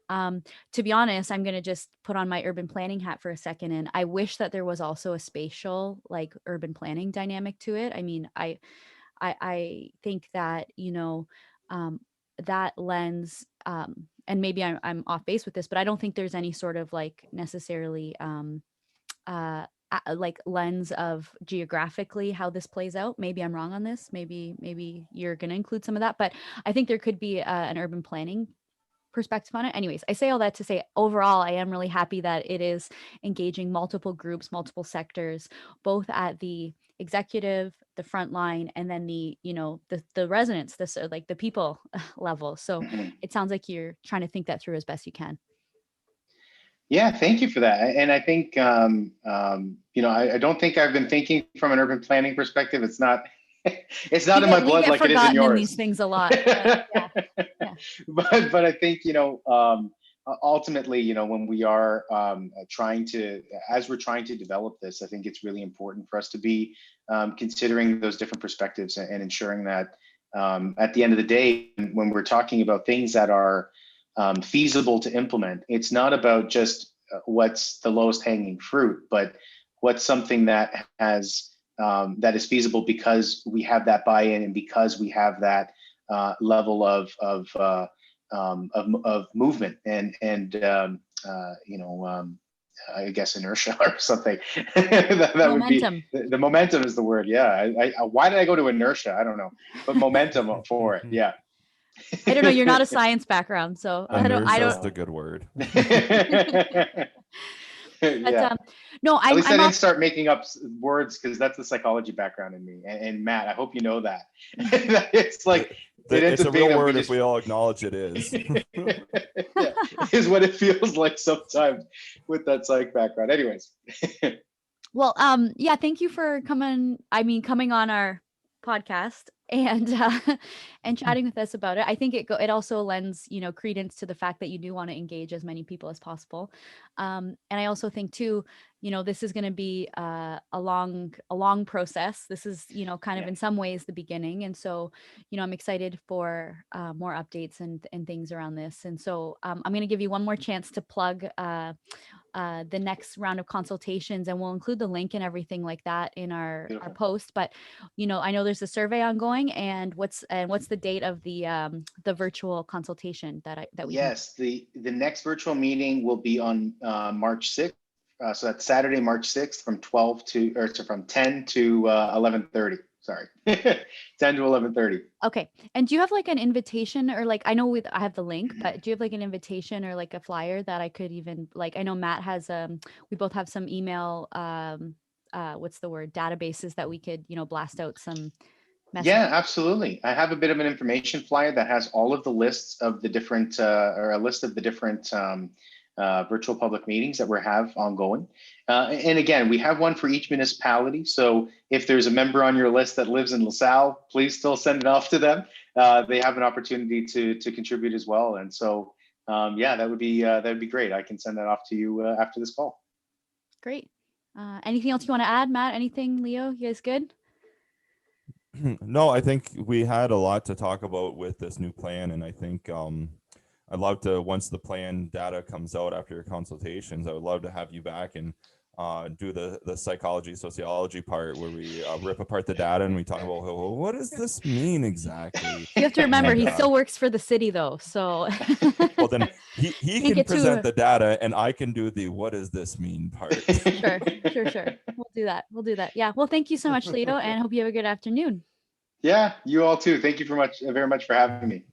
To be honest, I'm going to just put on my urban planning hat for a second, and I wish that there was also a spatial, like urban planning dynamic to it. I mean, I think that, you know, that lens, and maybe I'm off base with this, but I don't think there's any sort of like necessarily like lens of geographically how this plays out. Maybe I'm wrong on this. Maybe you're going to include some of that, but I think there could be an urban planning perspective on it. Anyways, I say all that to say overall, I am really happy that it is engaging multiple groups, multiple sectors, both at the executive, the front line, and then the, you know, the residents, this like the people level. So it sounds like you're trying to think that through as best you can. Yeah, thank you for that. And I think, you know, I don't think I've been thinking from an urban planning perspective. It's not, it's not in my blood like it is in yours. In these things a lot. Yeah. But I think, you know, ultimately, you know, when we are as we're trying to develop this, I think it's really important for us to be considering those different perspectives and ensuring that at the end of the day, when we're talking about things that are feasible to implement, it's not about just what's the lowest hanging fruit, but what's something that has that is feasible because we have that buy-in and because we have that level of movement and you know, I guess inertia or something. that Momentum. Would be the momentum is the word. Yeah. Why did I go to inertia? I don't know, but momentum for it. Yeah. I don't know. You're not a science background, so I don't. That's a good word. Yeah. No, at least I didn't start making up words, because that's the psychology background in me. And Matt, I hope you know that. It's like it's a real word if we all acknowledge it is. Yeah, is what it feels like sometimes with that psych background. Anyways. Well, yeah, thank you for coming on our podcast and and chatting with us about it. I think it also lends, you know, credence to the fact that you do want to engage as many people as possible. And I also think too, you know, this is going to be a long process. This is, you know, kind of in some ways the beginning. And so, you know, I'm excited for more updates and things around this. And so I'm going to give you one more chance to plug the next round of consultations, and we'll include the link and everything like that in our post. But, you know, I know there's a survey ongoing, and what's the date of the virtual consultation that we Yes, the next virtual meeting will be on March 6th. So that's Saturday, March 6th from 10 to 11:30. Sorry, 10 to 11:30. Okay. And do you have like an invitation, or like, I know I have the link, but do you have like an invitation or like a flyer that I could even, like, I know Matt has, we both have some email, what's the word, databases that we could, you know, blast out some messages. Yeah, absolutely. I have a bit of an information flyer that has all of the lists of the different, or a list of the different virtual public meetings that we have ongoing. And again, we have one for each municipality. So if there's a member on your list that lives in LaSalle, please still send it off to them. They have an opportunity to contribute as well. And so, yeah, that would be great. I can send that off to you after this call. Great. Anything else you want to add, Matt? Anything, Leo? You guys good? No, I think we had a lot to talk about with this new plan, and I think I'd love to, once the plan data comes out after your consultations, I would love to have you back and do the psychology, sociology part where we rip apart the data and we talk about, well, what does this mean exactly? You have to remember, he still works for the city though, so. Well, then he can present the data and I can do the what does this mean part. Sure. We'll do that. Yeah, well, thank you so much, Leo, and hope you have a good afternoon. Yeah, you all too. Thank you very much for having me.